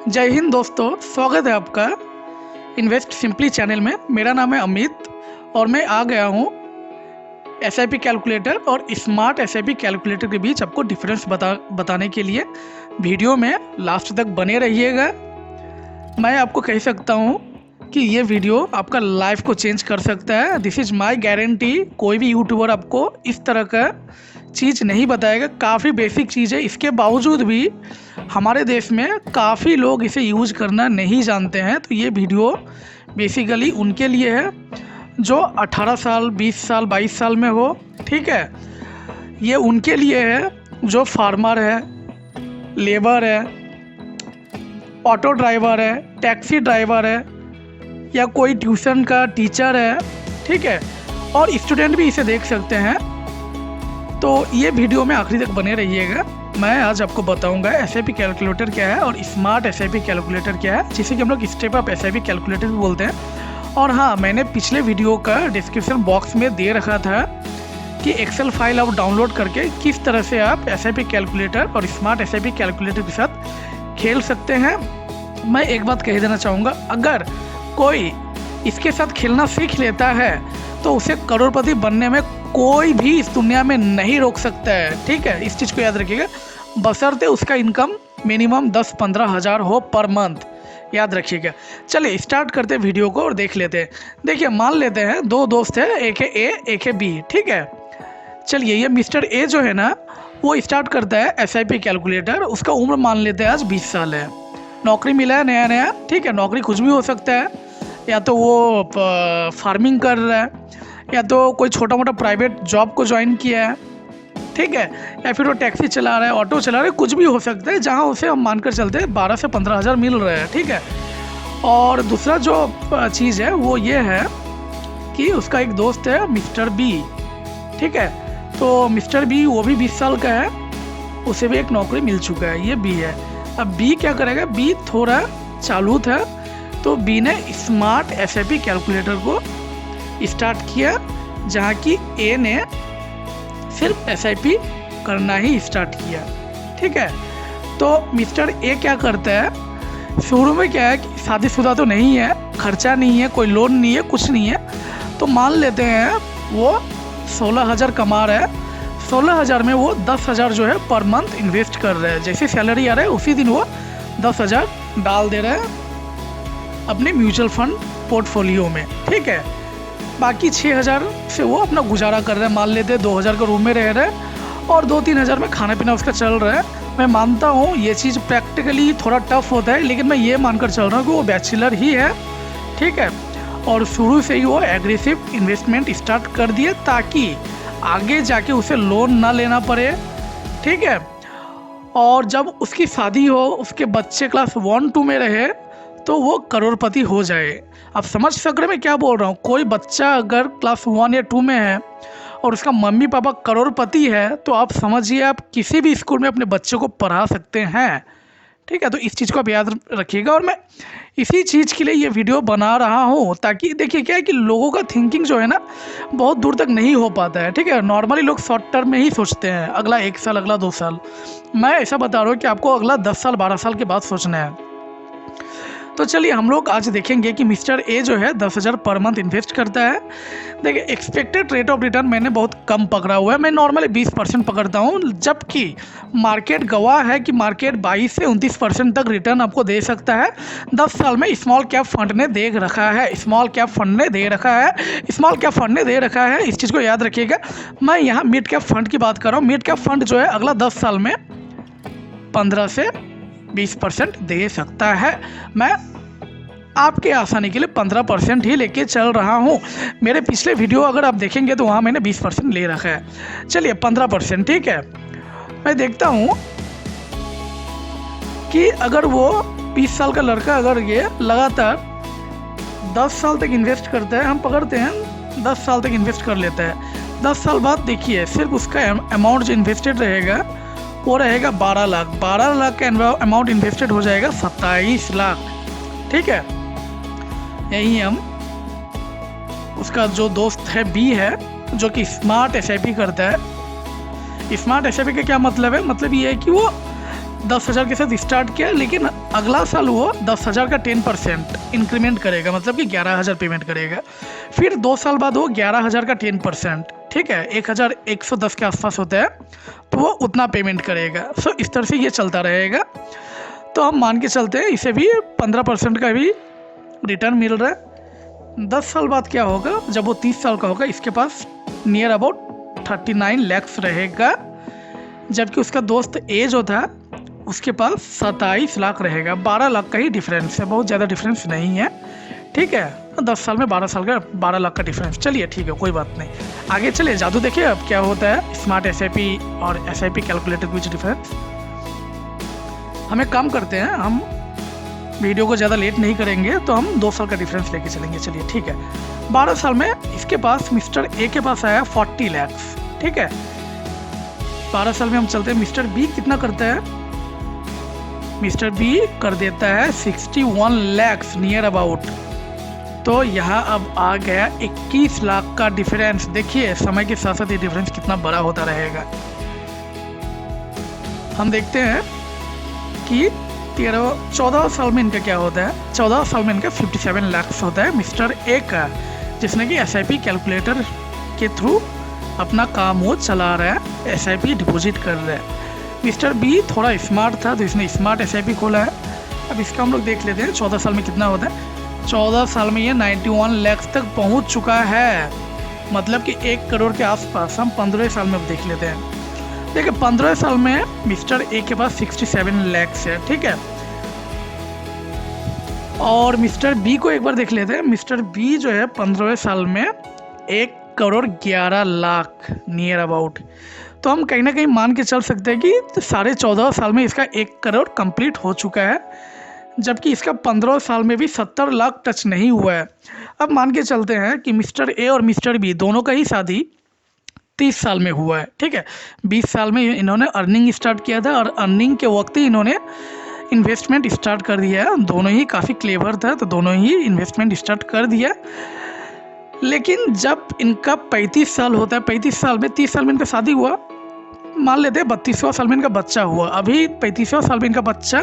जय हिंद दोस्तों, स्वागत है आपका इन्वेस्ट सिंपली चैनल में। मेरा नाम है अमित और मैं आ गया हूँ एसआईपी कैलकुलेटर और स्मार्ट एसआईपी कैलकुलेटर के बीच आपको डिफरेंस बताने के लिए। वीडियो में लास्ट तक बने रहिएगा। मैं आपको कह सकता हूँ कि ये वीडियो आपका लाइफ को चेंज कर सकता है। This is my guarantee. कोई भी यूट्यूबर आपको इस तरह का चीज़ नहीं बताएगा। काफ़ी बेसिक चीज़ है, इसके बावजूद भी हमारे देश में काफ़ी लोग इसे यूज़ करना नहीं जानते हैं। तो ये वीडियो बेसिकली उनके लिए है जो 18 साल 20 साल 22 साल में हो, ठीक है। ये उनके लिए है जो फार्मर है, लेबर है, ऑटो ड्राइवर है, टैक्सी ड्राइवर है, या कोई ट्यूशन का टीचर है, ठीक है। और स्टूडेंट भी इसे देख सकते हैं। तो ये वीडियो में आखिरी तक बने रहिएगा। मैं आज आपको बताऊंगा एसआईपी कैलकुलेटर क्या है और स्मार्ट एसआईपी कैलकुलेटर क्या है, जिसे कि हम लोग स्टेप अप एसआईपी कैलकुलेटर भी बोलते हैं। और हाँ, मैंने पिछले वीडियो का डिस्क्रिप्शन बॉक्स में दे रखा था कि एक्सेल फाइल आप डाउनलोड करके किस तरह से आप एसआईपी कैलकुलेटर और स्मार्ट एसआईपी कैलकुलेटर के साथ खेल सकते हैं। मैं एक बात कह देना चाहूँगा, अगर कोई इसके साथ खेलना सीख लेता है तो उसे करोड़पति बनने में कोई भी इस दुनिया में नहीं रोक सकता है, ठीक है। इस चीज़ को याद रखिएगा, बशर्ते उसका इनकम मिनिमम 10-15 हज़ार हो पर मंथ, याद रखिएगा। चलिए स्टार्ट करते हैं वीडियो को और देख लेते हैं। देखिए, मान लेते हैं दो दोस्त हैं, एक है ए एक है बी, ठीक है। चलिए, ये मिस्टर ए जो है ना, वो स्टार्ट करता है एसआईपी कैलकुलेटर। उसका उम्र मान लेते हैं आज 20 साल है। नौकरी मिला है नया नया, ठीक है। नौकरी कुछ भी हो सकता है, या तो वो फार्मिंग कर रहा है, या तो कोई छोटा मोटा प्राइवेट जॉब को ज्वाइन किया है, ठीक है, या फिर वो टैक्सी चला रहा है, ऑटो चला रहा है, कुछ भी हो सकता है, जहां उसे हम मानकर चलते हैं 12 से 15 हज़ार मिल रहे हैं, ठीक है। और दूसरा जो चीज़ है वो ये है कि उसका एक दोस्त है मिस्टर बी, ठीक है। तो मिस्टर बी वो भी 20 साल का है, उसे भी एक नौकरी मिल चुका है, ये बी है। अब बी क्या करेगा, बी थोड़ा चालू था, तो बी ने स्मार्ट एसआईपी कैलकुलेटर को स्टार्ट किया, जहाँ की ए ने सिर्फ एसआईपी करना ही स्टार्ट किया, ठीक है। तो मिस्टर ए क्या करता है, शुरू में क्या है कि शादीशुदा तो नहीं है, खर्चा नहीं है, कोई लोन नहीं है, कुछ नहीं है। तो मान लेते हैं वो 16,000 कमा रहा है। 16,000 में वो 10,000 जो है पर मंथ इन्वेस्ट कर रहा है। जैसे सैलरी आ रहा है उसी दिन वो 10,000 डाल दे रहा है अपने म्यूचुअल फंड पोर्टफोलियो में, ठीक है। बाकी 6,000 से वो अपना गुजारा कर रहे हैं। मान लेते हैं 2,000 का रूम में रह रहे हैं और 2-3 हज़ार में खाना पीना उसका चल रहा है। मैं मानता हूँ ये चीज़ प्रैक्टिकली थोड़ा टफ होता है, लेकिन मैं ये मानकर चल रहा हूँ कि वो बैचलर ही है, ठीक है। और शुरू से ही वो एग्रेसिव इन्वेस्टमेंट स्टार्ट कर दिए ताकि आगे जाके उसे लोन ना लेना पड़े, ठीक है। और जब उसकी शादी हो, उसके बच्चे क्लास 1-2 में रहे, तो वो करोड़पति हो जाए। आप समझ सक रहे मैं क्या बोल रहा हूँ। कोई बच्चा अगर क्लास 1 या 2 में है और उसका मम्मी पापा करोड़पति है, तो आप समझिए आप किसी भी स्कूल में अपने बच्चे को पढ़ा सकते हैं, ठीक है। तो इस चीज़ को आप याद रखिएगा। और मैं इसी चीज़ के लिए ये वीडियो बना रहा हूँ, ताकि देखिए क्या है कि लोगों का थिंकिंग जो है ना बहुत दूर तक नहीं हो पाता है, ठीक है। नॉर्मली लोग शॉर्ट टर्म में ही सोचते हैं, अगला 1 साल, अगला 2 साल। मैं ऐसा बता रहा हूँ कि आपको अगला 10 साल 12 साल के बाद सोचना है। तो चलिए हम लोग आज देखेंगे कि मिस्टर ए जो है 10,000 पर मंथ इन्वेस्ट करता है। देखिए, एक्सपेक्टेड रेट ऑफ रिटर्न मैंने बहुत कम पकड़ा हुआ है। मैं नॉर्मली 20% पकड़ता हूँ, जबकि मार्केट गवाह है कि मार्केट 22 से 29% तक रिटर्न आपको दे सकता है 10 साल में। स्मॉल कैप फंड ने दे रखा है, स्मॉल कैप फंड ने दे रखा है, स्मॉल कैप फंड ने दे रखा है। इस चीज़ को याद रखिएगा। मैं यहाँ मिड कैप फंड की बात कर रहा हूँ। मिड कैप फंड जो है अगला 10 साल में 15 से 20% दे सकता है। मैं आपके आसानी के लिए 15% ही लेके चल रहा हूँ। मेरे पिछले वीडियो अगर आप देखेंगे तो वहाँ मैंने 20% ले रखा है। चलिए 15%, ठीक है। मैं देखता हूँ कि अगर वो 20 साल का लड़का अगर ये लगातार 10 साल तक इन्वेस्ट करता है, हम पकड़ते हैं 10 साल तक इन्वेस्ट कर लेता है। 10 साल बाद देखिए सिर्फ उसका अमाउंट जो इन्वेस्टेड रहेगा वो रहेगा 12 लाख। 12 लाख का अमाउंट इन्वेस्टेड हो जाएगा 27 लाख, ठीक है। यही हम उसका जो दोस्त है बी है, जो कि स्मार्ट एसआईपी करता है। स्मार्ट एसआईपी का क्या मतलब है, मतलब ये है कि वो 10,000 के साथ स्टार्ट किया, लेकिन अगला साल वो 10,000 का 10% इंक्रीमेंट करेगा, मतलब कि 11,000 पेमेंट करेगा। फिर 2 साल बाद वो 11,000 का 10%, ठीक है, 1,110 के आसपास होता है, तो वो उतना पेमेंट करेगा। सो इस तरह से ये चलता रहेगा। तो हम मान के चलते हैं इसे भी 15% का भी रिटर्न मिल रहा है। 10 साल बाद क्या होगा, जब वो 30 साल का होगा, इसके पास नियर अबाउट 39 लाख रहेगा, जबकि उसका दोस्त ए जो था उसके पास 27 लाख रहेगा। 12 लाख का ही डिफरेंस है, बहुत ज़्यादा डिफरेंस नहीं है, ठीक है। 10 साल में 12 लाख का डिफरेंस। चलिए ठीक है, कोई बात नहीं, आगे चलिए जादू देखिए अब क्या होता है स्मार्ट एसआईपी और एसआईपी कैलकुलेटर के बीच डिफरेंस। हम एक काम करते हैं, हम वीडियो को ज़्यादा लेट नहीं करेंगे, तो हम 2 साल का डिफरेंस लेके चलेंगे। चलिए ठीक है, 12 साल में इसके पास मिस्टर ए के पास आया 40 लाख, ठीक है। 12 साल में हम चलते हैं, मिस्टर बी कितना करता है, मिस्टर बी कर देता है 61 लाख नियर अबाउट। तो यहाँ अब आ गया 21 लाख का डिफरेंस। देखिए समय के साथ साथ ये डिफरेंस कितना बड़ा होता रहेगा। हम देखते हैं कि 14 साल में इनका क्या होता है। 14 साल में इनका 57 लाख होता है मिस्टर ए का, जिसने कि एसआईपी कैलकुलेटर के थ्रू अपना काम वो चला रहा है, एसआईपी डिपॉजिट कर रहा है। मिस्टर बी थोड़ा स्मार्ट था, तो इसने स्मार्ट एसआईपी खोला है। अब इसका हम लोग देख लेते हैं 14 साल में कितना होता है। 14 साल में ये 91 लाख तक पहुंच चुका है, मतलब कि 1 करोड़ के आसपास। हम 15 साल में देख लेते हैं। देखिए 15 साल में मिस्टर ए के पास 67 लाख है, ठीक है। और मिस्टर बी को एक बार देख लेते हैं। मिस्टर बी जो है 15 साल में 1 करोड़ 11 लाख नियर अबाउट। तो हम कहीं ना कहीं मान के चल सकते हैं कि 14.5 साल में इसका 1 करोड़ कंप्लीट हो चुका है, जबकि इसका 15 साल में भी 70 लाख टच नहीं हुआ है। अब मान के चलते हैं कि मिस्टर ए और मिस्टर बी दोनों का ही शादी 30 साल में हुआ है, ठीक है। 20 साल में इन्होंने अर्निंग स्टार्ट किया था, और अर्निंग के वक्त ही इन्होंने इन्वेस्टमेंट स्टार्ट कर दिया है। दोनों ही काफ़ी क्लेवर था, तो दोनों ही इन्वेस्टमेंट स्टार्ट कर दिया। लेकिन जब इनका 35 साल होता है, 35 साल में 30 साल में इनका शादी हुआ, मान लेते हैं 32वां साल में इनका बच्चा हुआ। अभी 35वां साल में इनका बच्चा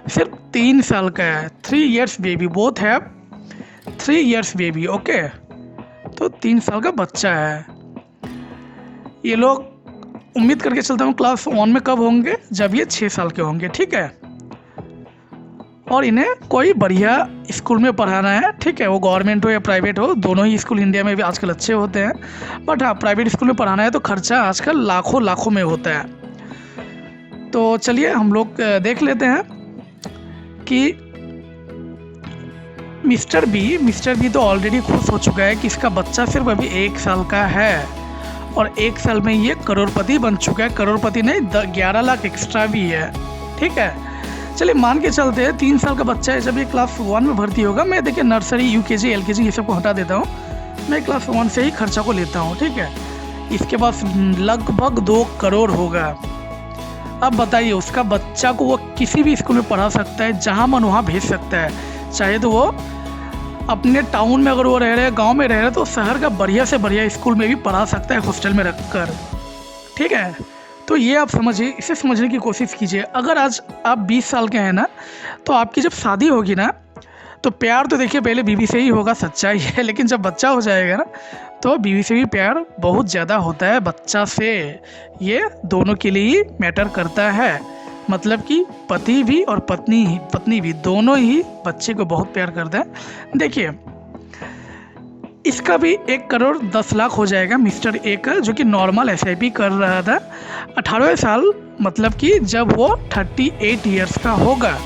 सिर्फ 3 साल का है, 3 इयर्स बेबी, बोथ है 3 इयर्स बेबी, ओके। तो 3 साल का बच्चा है। ये लोग उम्मीद करके चलता हूँ क्लास 1 में कब होंगे, जब ये 6 साल के होंगे, ठीक है। और इन्हें कोई बढ़िया स्कूल में पढ़ाना है, ठीक है, वो गवर्नमेंट हो या प्राइवेट हो, दोनों ही स्कूल इंडिया में भी आजकल अच्छे होते हैं। बट हाँ, प्राइवेट स्कूल में पढ़ाना है तो खर्चा आजकल लाखों में होता है। तो चलिए हम लोग देख लेते हैं कि मिस्टर बी तो ऑलरेडी खुश हो चुका है कि इसका बच्चा सिर्फ अभी 1 साल का है, और 1 साल में ये करोड़पति बन चुका है। करोड़पति नहीं, 11 लाख एक्स्ट्रा भी है, ठीक है। चलिए मान के चलते हैं 3 साल का बच्चा है, जब ये क्लास 1 में भर्ती होगा। मैं देखिए नर्सरी, यूकेजी, एलकेजी ये सब को हटा देता हूँ, मैं क्लास 1 से ही खर्चा को लेता हूँ, ठीक है। इसके पास लगभग 2 करोड़ होगा। अब बताइए उसका बच्चा को वो किसी भी स्कूल में पढ़ा सकता है, जहाँ मन वहाँ भेज सकता है। चाहे तो वो अपने टाउन में अगर वो रह रहे हैं, गाँव में रह रहे हैं, तो शहर का बढ़िया से बढ़िया स्कूल में भी पढ़ा सकता है, हॉस्टल में रख कर, ठीक है। तो ये आप समझिए, इसे समझने की कोशिश कीजिए। अगर आज आप 20 साल के हैं ना, तो आपकी जब शादी होगी ना, तो प्यार तो देखिए पहले बीवी से ही होगा, सच्चाई है। लेकिन जब बच्चा हो जाएगा ना, तो बीवी से भी प्यार बहुत ज़्यादा होता है बच्चा से। ये दोनों के लिए ही मैटर करता है, मतलब कि पति भी और पत्नी भी दोनों ही बच्चे को बहुत प्यार करता है। देखिए इसका भी 1 करोड़ 10 लाख हो जाएगा मिस्टर ए का, जो कि नॉर्मल एसआईपी कर रहा था। 18वें साल, मतलब कि जब वो 38 इयर्स का होगा,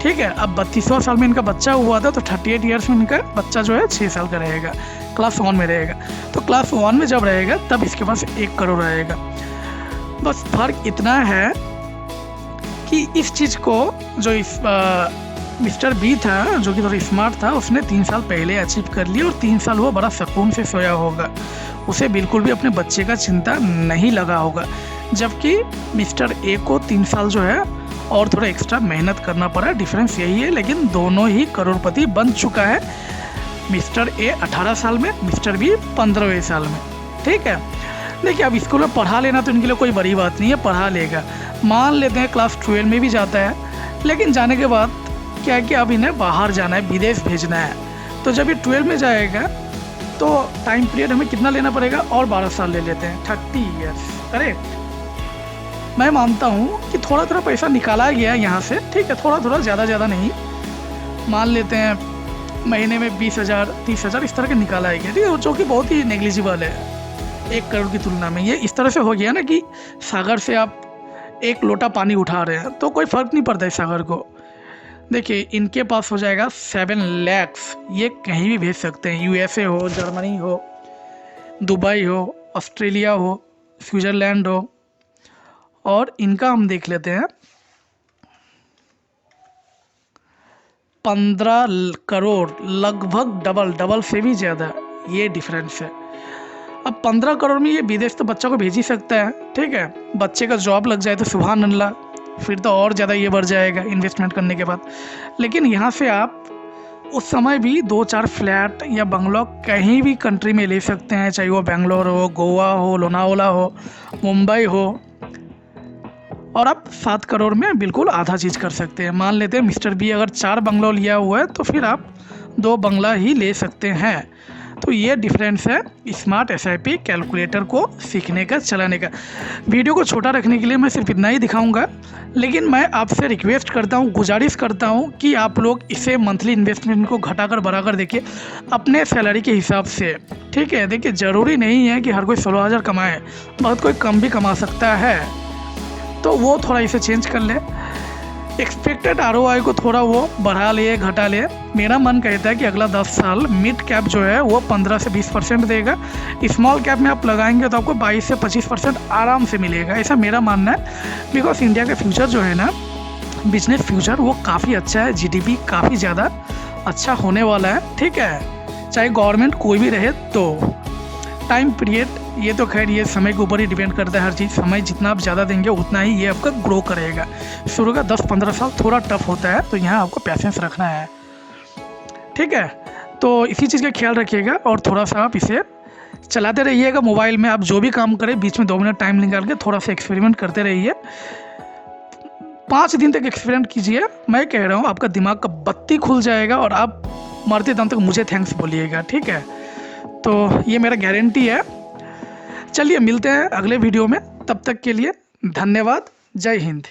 ठीक है। अब 32वां साल में इनका बच्चा हुआ था, तो 38 इयर्स में इनका बच्चा जो है 6 साल का रहेगा, क्लास 1 में रहेगा। तो क्लास 1 में जब रहेगा तब इसके पास 1 करोड़ रहेगा। बस फर्क इतना है कि इस चीज़ को जो इस मिस्टर बी था, जो कि थोड़ा स्मार्ट था, उसने 3 साल पहले अचीव कर लिया, और 3 साल वो बड़ा सुकून से सोया होगा। उसे बिल्कुल भी अपने बच्चे का चिंता नहीं लगा होगा। जबकि मिस्टर ए को 3 साल जो है और थोड़ा एक्स्ट्रा मेहनत करना पड़ा, डिफरेंस यही है। लेकिन दोनों ही करोड़पति बन चुका है, मिस्टर ए 18 साल में, मिस्टर बी 15वें साल में, ठीक है। देखिए अब स्कूल में पढ़ा लेना तो इनके लिए कोई बड़ी बात नहीं है, पढ़ा लेगा। मान लेते हैं क्लास 12 में भी जाता है, लेकिन जाने के बाद क्या है कि अब इन्हें बाहर जाना है, विदेश भेजना है। तो जब ये 12 में जाएगा तो टाइम पीरियड हमें कितना लेना पड़ेगा, और 12 साल ले लेते हैं, 30 ईयर्स, करेक्ट। मैं मानता हूँ कि थोड़ा थोड़ा पैसा निकाला गया है यहाँ से, ठीक है, थोड़ा थोड़ा, ज़्यादा नहीं। मान लेते हैं महीने में 20,000 30,000 इस तरह के निकाला है, ठीक है, जो कि बहुत ही नेग्लिजिबल है 1 करोड़ की तुलना में। ये इस तरह से हो गया ना कि सागर से आप 1 लोटा पानी उठा रहे हैं तो कोई फ़र्क नहीं पड़ता है सागर को। देखिए इनके पास हो जाएगा 7 लाख, ये कहीं भी भेज सकते हैं, USA हो, जर्मनी हो, दुबई हो, ऑस्ट्रेलिया हो, स्विट्ज़रलैंड हो। और इनका हम देख लेते हैं 15 करोड़, लगभग डबल से भी ज़्यादा ये डिफरेंस है। अब 15 करोड़ में ये विदेश तो बच्चा को भेज ही सकता है, ठीक है। बच्चे का जॉब लग जाए तो सुभान अल्लाह, फिर तो और ज़्यादा ये बढ़ जाएगा इन्वेस्टमेंट करने के बाद। लेकिन यहाँ से आप उस समय भी 2-4 फ्लैट या बंगलो कहीं भी कंट्री में ले सकते हैं, चाहे वो बेंगलोर हो, गोवा हो, लोनावाला हो, मुंबई हो, और आप 7 करोड़ में बिल्कुल आधा चीज़ कर सकते हैं। मान लेते हैं मिस्टर बी अगर 4 बंगलो लिया हुआ है तो फिर आप 2 बंगला ही ले सकते हैं। तो ये डिफरेंस है स्मार्ट SIP कैलकुलेटर को सीखने का, चलाने का। वीडियो को छोटा रखने के लिए मैं सिर्फ इतना ही दिखाऊंगा, लेकिन मैं आपसे रिक्वेस्ट करता हूँ, गुजारिश करता हूँ कि आप लोग इसे मंथली इन्वेस्टमेंट को घटाकर बढ़ाकर देखिए अपने सैलरी के हिसाब से, ठीक है। देखिए ज़रूरी नहीं है कि हर कोई 16,000 कमाए, बहुत कोई कम भी कमा सकता है, तो वो थोड़ा इसे चेंज कर ले। एक्सपेक्टेड ROI को थोड़ा वो बढ़ा ले, घटा ले। मेरा मन कहता है कि अगला 10 साल मिड कैप जो है वो 15 से 20% देगा, स्मॉल कैप में आप लगाएंगे तो आपको 22 से 25% आराम से मिलेगा, ऐसा मेरा मानना है। बिकॉज इंडिया का फ्यूचर जो है ना, बिजनेस फ्यूचर, वो काफ़ी अच्छा है, GDP काफ़ी ज़्यादा अच्छा होने वाला है, ठीक है, चाहे गवर्नमेंट कोई भी रहे। तो टाइम पीरियड ये तो खैर ये समय के ऊपर ही डिपेंड करता है हर चीज़। समय जितना आप ज़्यादा देंगे उतना ही ये आपका ग्रो करेगा। शुरू का 10-15 साल थोड़ा टफ होता है, तो यहाँ आपको पैसेंस रखना है, ठीक है। तो इसी चीज़ का ख्याल रखिएगा और थोड़ा सा आप इसे चलाते रहिएगा। मोबाइल में आप जो भी काम करें बीच में 2 मिनट टाइम निकाल के थोड़ा सा एक्सपेरिमेंट करते रहिए। 5 दिन तक एक्सपेरिमेंट कीजिए, मैं कह रहा हूँ आपका दिमाग का बत्ती खुल जाएगा और आप मरते दम तक मुझे थैंक्स बोलिएगा, ठीक है। तो ये मेरा गारंटी है। चलिए मिलते हैं अगले वीडियो में, तब तक के लिए धन्यवाद, जय हिंद।